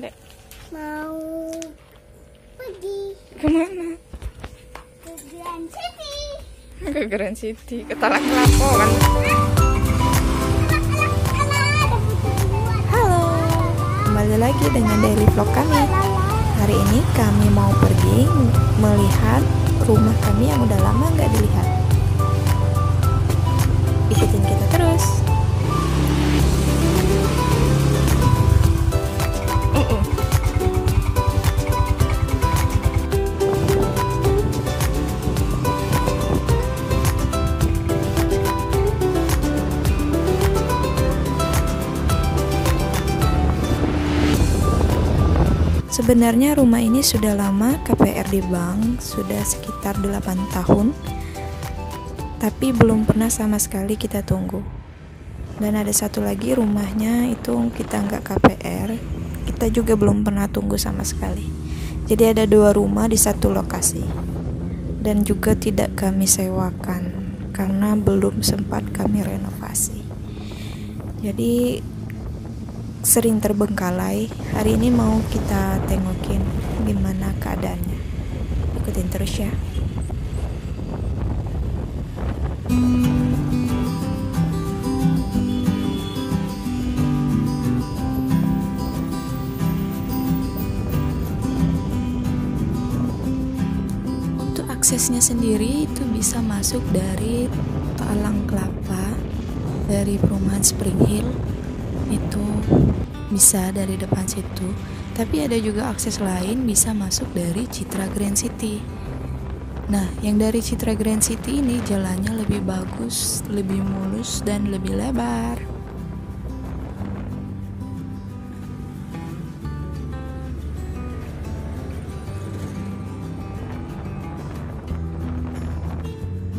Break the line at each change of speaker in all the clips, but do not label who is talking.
Dek?
Mau pergi
Kemana?
ke Grand City.
Ke Grand City, ke Talang Kelapa kan? Halo, kembali lagi dengan daily vlog kami. Hari ini kami mau pergi melihat rumah kami yang udah lama nggak dilihat. Ikutin kita terus. Sebenarnya rumah ini sudah lama KPR di bank, sudah sekitar 8 tahun. Tapi belum pernah sama sekali kita tunggu. Dan ada satu lagi rumahnya itu kita nggak KPR, kita juga belum pernah tunggu sama sekali. Jadi ada 2 rumah di satu lokasi. Dan juga tidak kami sewakan karena belum sempat kami renovasi. Jadi sering terbengkalai. Hari ini mau kita tengokin gimana keadaannya. Ikutin terus ya. Untuk aksesnya sendiri itu bisa masuk dari Talang Kelapa, dari perumahan Spring Hill. Itu bisa dari depan situ, tapi ada juga akses lain bisa masuk dari Citra Grand City. Nah, yang dari Citra Grand City ini jalannya lebih bagus, lebih mulus dan lebih lebar.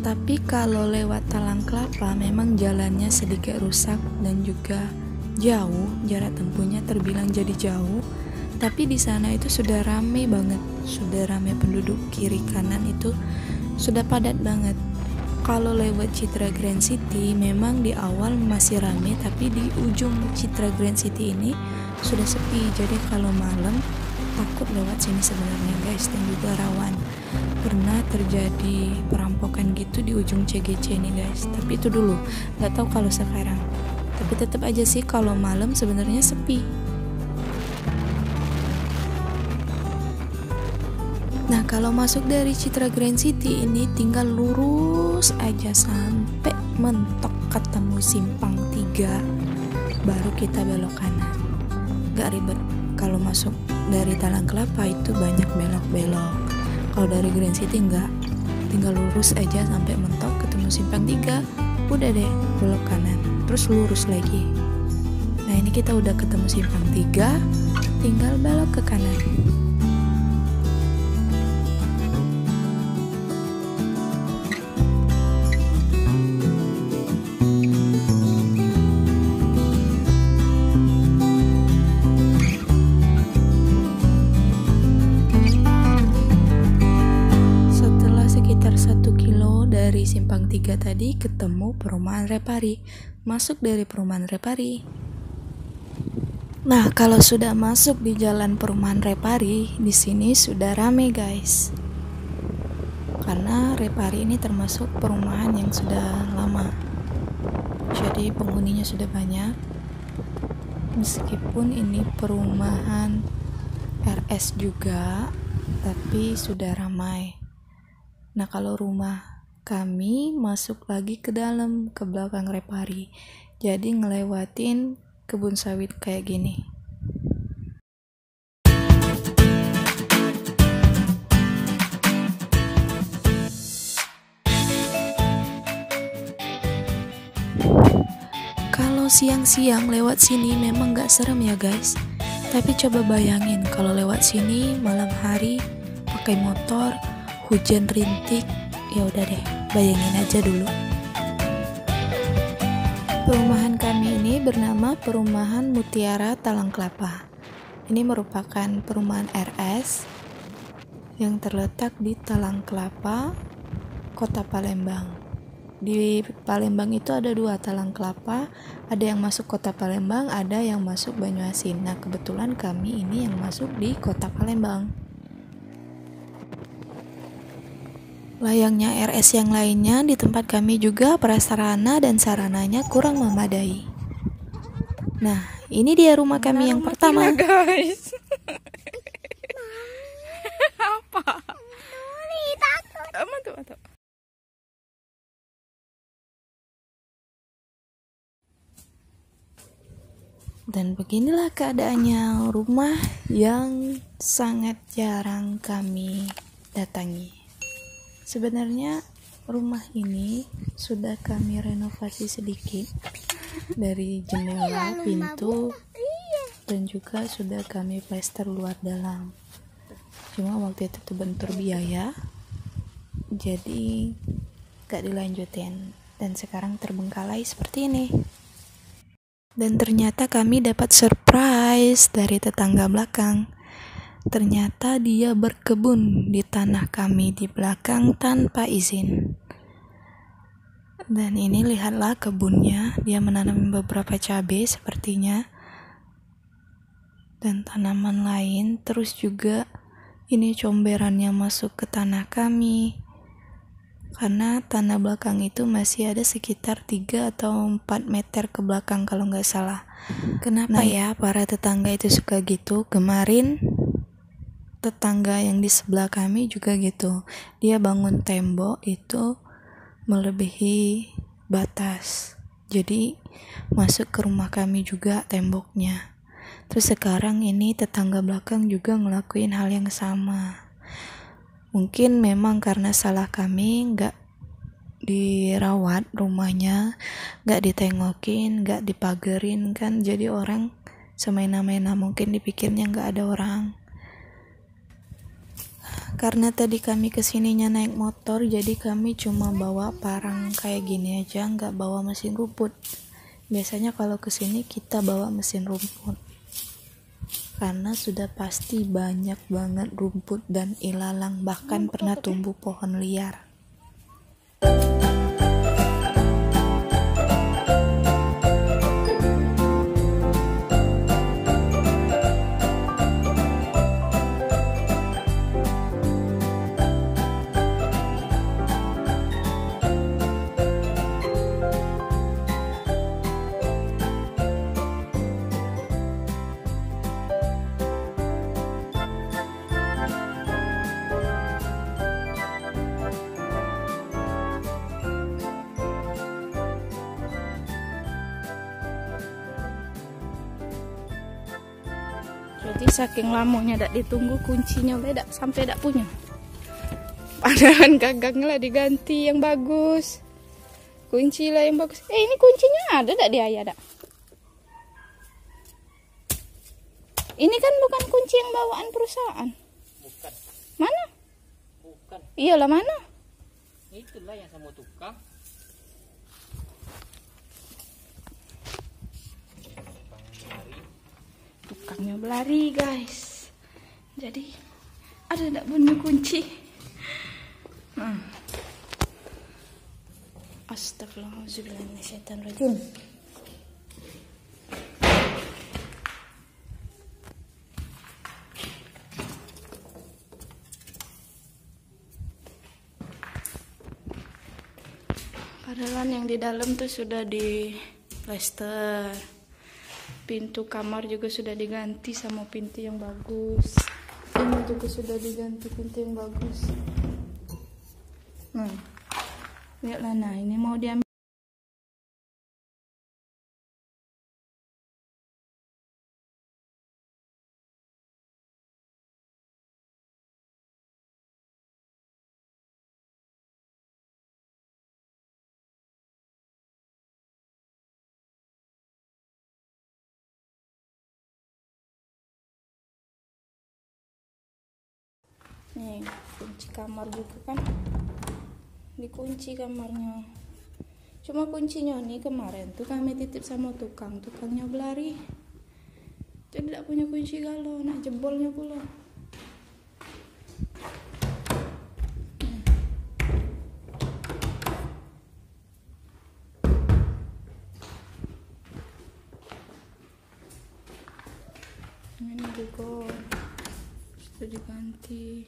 Tapi kalau lewat Talang Kelapa memang jalannya sedikit rusak dan juga jauh, jarak tempuhnya terbilang jadi jauh. Tapi di sana itu sudah ramai banget, sudah ramai penduduk, kiri kanan itu sudah padat banget. Kalau lewat Citra Grand City memang di awal masih ramai, tapi di ujung Citra Grand City ini sudah sepi. Jadi kalau malam takut lewat sini sebenarnya guys, dan juga rawan. Pernah terjadi perampokan gitu di ujung CGC ini guys, tapi itu dulu, nggak tahu kalau sekarang. Tapi tetap aja sih kalau malam sebenarnya sepi. Nah, kalau masuk dari Citra Grand City ini tinggal lurus aja sampai mentok ketemu simpang 3, baru kita belok kanan. Gak ribet. Kalau masuk dari Talang Kelapa itu banyak belok-belok. Kalau dari Grand City enggak, tinggal lurus aja sampai mentok ketemu simpang 3, udah deh belok kanan, terus lurus lagi. Nah, ini kita udah ketemu simpang 3, tinggal belok ke kanan. Setelah sekitar 1 kilo dari simpang 3 tadi ketemu perumahan Repari. Masuk dari perumahan Repari. Nah, kalau sudah masuk di jalan perumahan Repari, di sini sudah rame guys. Karena Repari ini termasuk perumahan yang sudah lama. Jadi penghuninya sudah banyak. Meskipun ini perumahan RS juga, tapi sudah ramai. Nah, kalau rumah kami masuk lagi ke dalam, ke belakang Repari. Jadi ngelewatin kebun sawit kayak gini. Kalau siang-siang lewat sini memang gak serem ya guys. Tapi coba bayangin kalau lewat sini malam hari pakai motor, hujan rintik, ya udah deh, bayangin aja dulu. Perumahan kami ini bernama Perumahan Mutiara Talang Kelapa. Ini merupakan perumahan RS yang terletak di Talang Kelapa, Kota Palembang. Di Palembang itu ada 2 talang kelapa, ada yang masuk kota Palembang, ada yang masuk Banyuasin. Nah, kebetulan kami ini yang masuk di kota Palembang. Layaknya RS yang lainnya, di tempat kami juga prasarana dan sarananya kurang memadai. Nah, ini dia rumah kami yang pertama.
Guys. Apa? Takut.
Dan beginilah keadaannya rumah yang sangat jarang kami datangi. Sebenarnya rumah ini sudah kami renovasi sedikit dari jendela, pintu, dan juga sudah kami plester luar dalam. Cuma waktu itu terbentur biaya, jadi gak dilanjutin, dan sekarang terbengkalai seperti ini. Dan ternyata kami dapat surprise dari tetangga belakang. Ternyata dia berkebun di tanah kami di belakang tanpa izin. Dan ini lihatlah kebunnya, dia menanam beberapa cabai sepertinya, dan tanaman lain. Terus juga ini comberan yang masuk ke tanah kami, karena tanah belakang itu masih ada sekitar 3 atau 4 meter ke belakang kalau nggak salah. Kenapa ya para tetangga itu suka gitu? Kemarin tetangga yang di sebelah kami juga gitu, dia bangun tembok itu melebihi batas, jadi masuk ke rumah kami juga temboknya. Terus sekarang ini tetangga belakang juga ngelakuin hal yang sama. Mungkin memang karena salah kami, gak dirawat rumahnya, gak ditengokin, gak dipagerin kan, jadi orang semena-mena mungkin dipikirnya gak ada orang. Karena tadi kami kesininya naik motor, jadi kami cuma bawa parang kayak gini aja, gak bawa mesin rumput. Biasanya kalau kesini kita bawa mesin rumput, karena sudah pasti banyak banget rumput dan ilalang, bahkan pernah tumbuh pohon liar.
Jadi saking lamanya dak ditunggu, kuncinya udah dak sampai dak punya. Padahal gagangnya lah diganti yang bagus. Kunci lah yang bagus. Ini kuncinya ada dak di ayah dak? Ini kan bukan kunci yang bawaan perusahaan.
Bukan.
Mana?
Bukan.
Iyalah mana?
Itulah yang sama tukang.
Tukangnya berlari guys. Jadi ada tak bunyi kunci. Astagfirullahaladzim. Padahal yang di dalam tuh sudah di plester. Pintu kamar juga sudah diganti sama pintu yang bagus. Ini juga sudah diganti pintu yang bagus. Lihatlah, nah ini mau diambil. Nih, kunci kamar juga kan. Dikunci kamarnya. Cuma kuncinya nih kemarin tuh kami titip sama tukangnya berlari. Jadi tidak punya kunci galau, nak jebolnya pula. kok. Sudah diganti.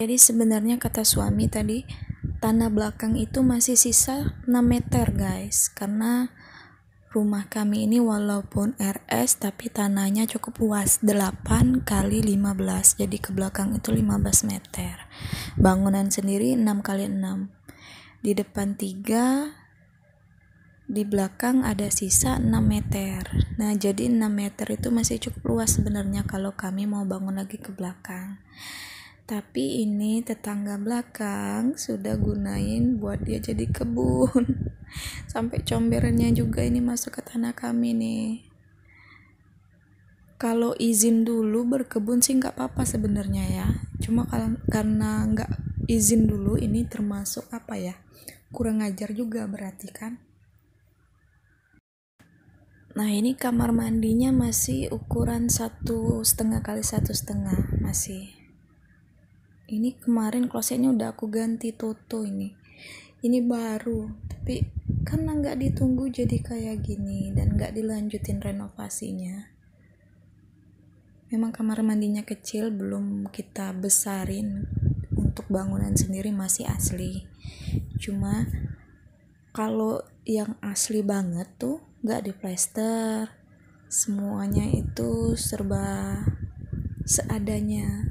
Jadi sebenarnya kata suami tadi, tanah belakang itu masih sisa 6 meter guys, karena rumah kami ini walaupun RS tapi tanahnya cukup luas, 8 kali 15, jadi ke belakang itu 15 meter. Bangunan sendiri 6 kali 6, di depan 3, di belakang ada sisa 6 meter. Nah jadi 6 meter itu masih cukup luas sebenarnya kalau kami mau bangun lagi ke belakang. Tapi ini tetangga belakang sudah gunain buat dia jadi kebun. Sampai comberannya juga ini masuk ke tanah kami nih. Kalau izin dulu berkebun sih nggak apa-apa sebenarnya ya. Cuma karena nggak izin dulu ini termasuk apa ya? Kurang ajar juga berarti kan. Nah ini kamar mandinya masih ukuran 1,5 kali 1,5 masih. Ini kemarin klosetnya udah aku ganti Toto ini baru, tapi karena nggak ditunggu jadi kayak gini dan nggak dilanjutin renovasinya. Memang kamar mandinya kecil, belum kita besarin. Untuk bangunan sendiri masih asli, cuma kalau yang asli banget tuh nggak diplester, semuanya itu serba seadanya,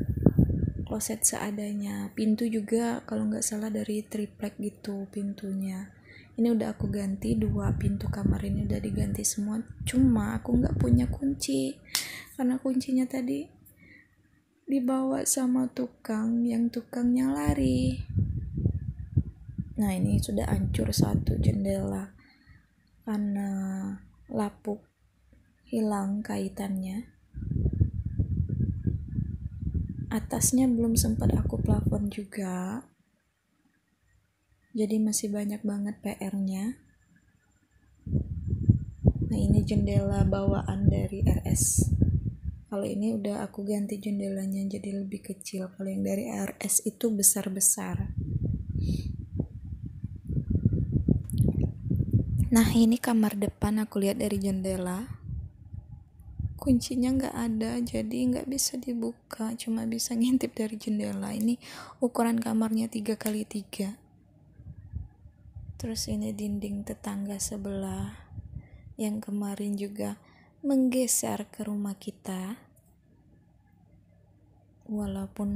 kloset seadanya, pintu juga kalau nggak salah dari triplek gitu pintunya. Ini udah aku ganti, 2 pintu kamar ini udah diganti semua, cuma aku nggak punya kunci karena kuncinya tadi dibawa sama tukang, yang tukangnya lari. Nah ini sudah hancur 1 jendela karena lapuk, hilang kaitannya. Atasnya belum sempat aku plafon juga, jadi masih banyak banget PR-nya. Nah ini jendela bawaan dari RS. Kalau ini udah aku ganti jendelanya jadi lebih kecil. Kalau yang dari RS itu besar-besar. Nah ini kamar depan aku lihat dari jendela. Kuncinya nggak ada, jadi nggak bisa dibuka, cuma bisa ngintip dari jendela. Ini ukuran kamarnya 3 kali 3. Terus ini dinding tetangga sebelah yang kemarin juga menggeser ke rumah kita, walaupun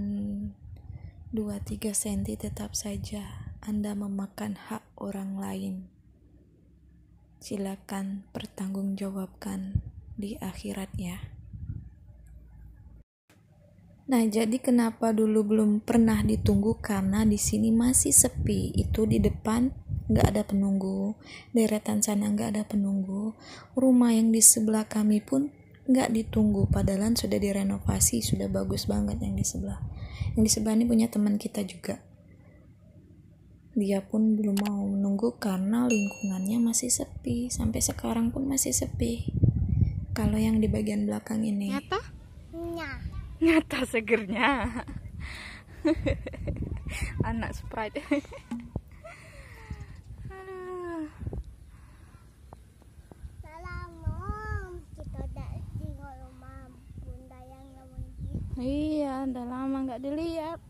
2-3 cm tetap saja Anda memakan hak orang lain. Silakan pertanggungjawabkan di akhirat ya. Nah, jadi kenapa dulu belum pernah ditunggu? Karena di sini masih sepi. Itu di depan nggak ada penunggu, deretan sana nggak ada penunggu. Rumah yang di sebelah kami pun nggak ditunggu, padahal sudah direnovasi, sudah bagus banget yang di sebelah. Yang di sebelah ini punya teman kita juga. Dia pun belum mau menunggu karena lingkungannya masih sepi. Sampai sekarang pun masih sepi. Kalau yang di bagian belakang ini nyata segernya. Anak Sprite. Aduh.
Salam Mom, kita udah tinggal rumah bunda yang namanya.
Iya, udah lama nggak dilihat.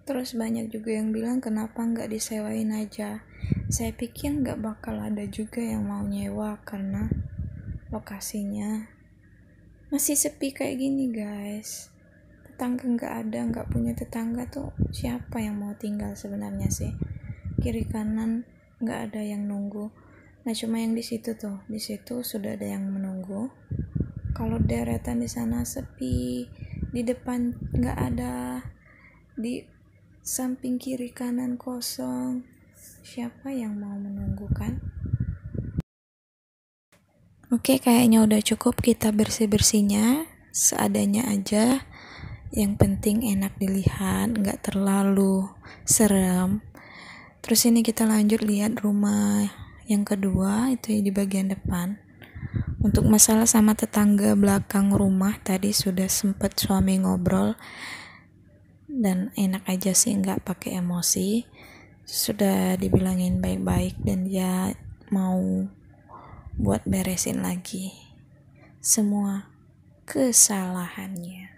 Terus banyak juga yang bilang kenapa nggak disewain aja. Saya pikir nggak bakal ada juga yang mau nyewa karena lokasinya masih sepi kayak gini guys. Tetangga nggak ada, nggak punya tetangga tuh siapa yang mau tinggal sebenarnya sih. Kiri kanan nggak ada yang nunggu. Nah cuma yang di situ sudah ada yang menunggu. Kalau deretan di sana sepi, di depan nggak ada, di samping kiri kanan kosong. Siapa yang mau menunggu kan? Oke, kayaknya udah cukup kita bersih-bersihnya. seadanya aja, yang penting enak dilihat, nggak terlalu serem. Terus ini kita lanjut lihat rumah yang kedua, itu di bagian depan. Untuk masalah sama tetangga belakang rumah tadi sudah sempat suami ngobrol, dan enak aja sih, nggak pakai emosi. Sudah dibilangin baik-baik dan dia mau buat beresin lagi semua kesalahannya.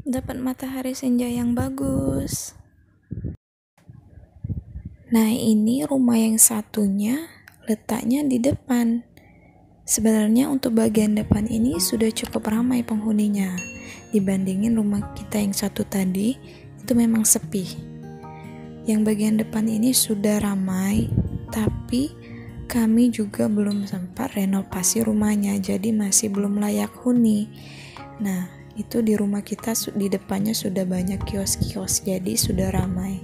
Dapat matahari senja yang bagus. Nah, ini rumah yang satunya letaknya di depan. Sebenarnya untuk bagian depan ini sudah cukup ramai penghuninya. Dibandingin rumah kita yang satu tadi, itu memang sepi. Yang bagian depan ini sudah ramai, tapi kami juga belum sempat renovasi rumahnya, jadi masih belum layak huni. Nah, itu di rumah kita di depannya sudah banyak kios-kios, jadi sudah ramai.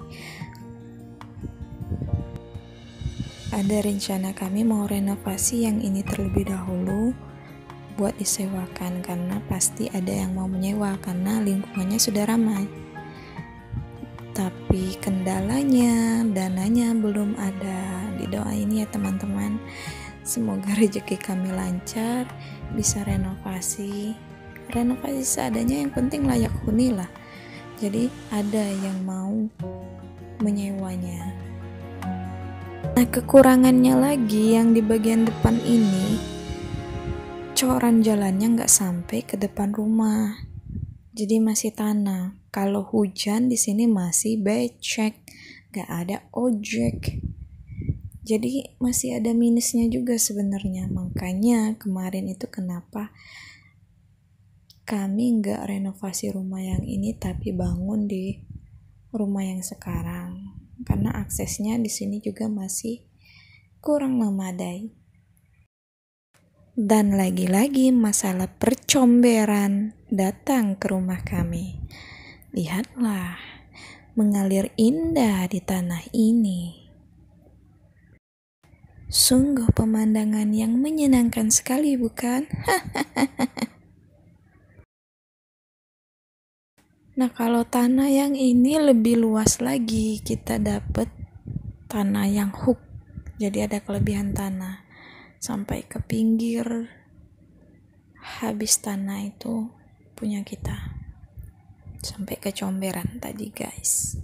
Ada rencana kami mau renovasi yang ini terlebih dahulu buat disewakan, karena pasti ada yang mau menyewa karena lingkungannya sudah ramai. Tapi kendalanya, dananya belum ada. Didoain ya teman-teman, semoga rezeki kami lancar, bisa renovasi seadanya, yang penting layak huni lah. Jadi ada yang mau menyewanya. Nah, kekurangannya lagi yang di bagian depan ini, coran jalannya nggak sampai ke depan rumah, jadi masih tanah. Kalau hujan di sini masih becek, nggak ada ojek, jadi masih ada minusnya juga sebenarnya. Makanya kemarin itu kenapa kami nggak renovasi rumah yang ini tapi bangun di rumah yang sekarang, karena aksesnya di sini juga masih kurang memadai. Dan lagi-lagi masalah percomberan datang ke rumah kami. Lihatlah, mengalir indah di tanah ini. Sungguh pemandangan yang menyenangkan sekali, bukan? Nah, kalau tanah yang ini lebih luas lagi, kita dapat tanah yang hook. Jadi ada kelebihan tanah sampai ke pinggir, habis tanah itu punya kita sampai ke comberan tadi, guys.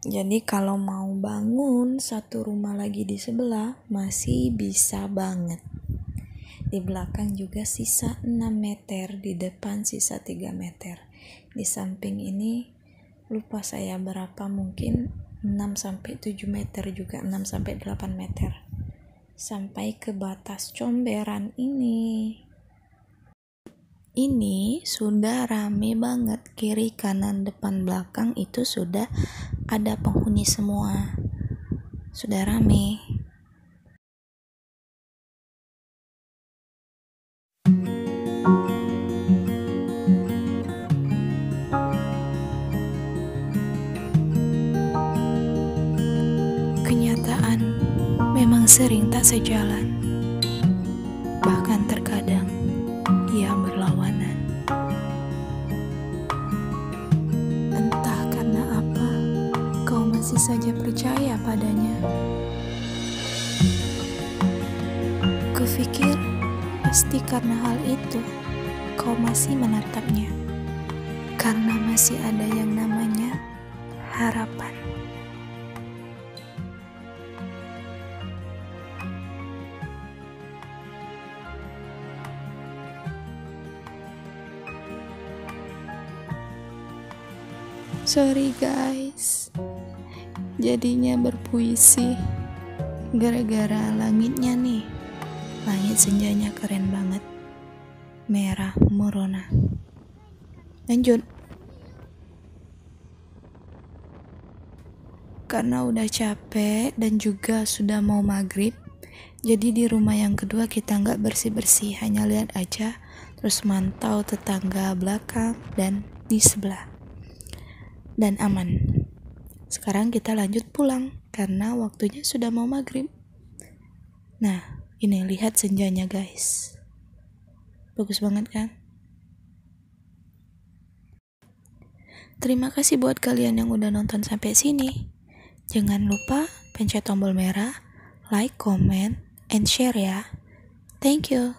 Jadi kalau mau bangun satu rumah lagi di sebelah masih bisa banget. Di belakang juga sisa 6 meter, di depan sisa 3 meter. Di samping ini lupa saya berapa, mungkin 6-7 meter juga, 6-8 meter. Sampai ke batas comberan ini. Ini sudah rame banget, kiri, kanan, depan, belakang itu sudah ada penghuni semua. Sudah rame. Kenyataan memang sering tak sejalan, bahkan terkadang ia berlawanan. Entah karena apa kau masih saja percaya padanya. Kupikir pasti karena hal itu kau masih menatapnya, karena masih ada yang namanya harapan. Sorry guys, jadinya berpuisi gara-gara langitnya nih. Langit senjanya keren banget, merah merona. Lanjut. Karena udah capek dan juga sudah mau maghrib, jadi di rumah yang kedua kita nggak bersih-bersih, hanya lihat aja, terus mantau tetangga belakang dan di sebelah. Dan aman. Sekarang kita lanjut pulang karena waktunya sudah mau maghrib. Nah, ini lihat senjanya guys. Bagus banget kan? Terima kasih buat kalian yang udah nonton sampai sini. Jangan lupa pencet tombol merah, like, comment, and share ya. Thank you.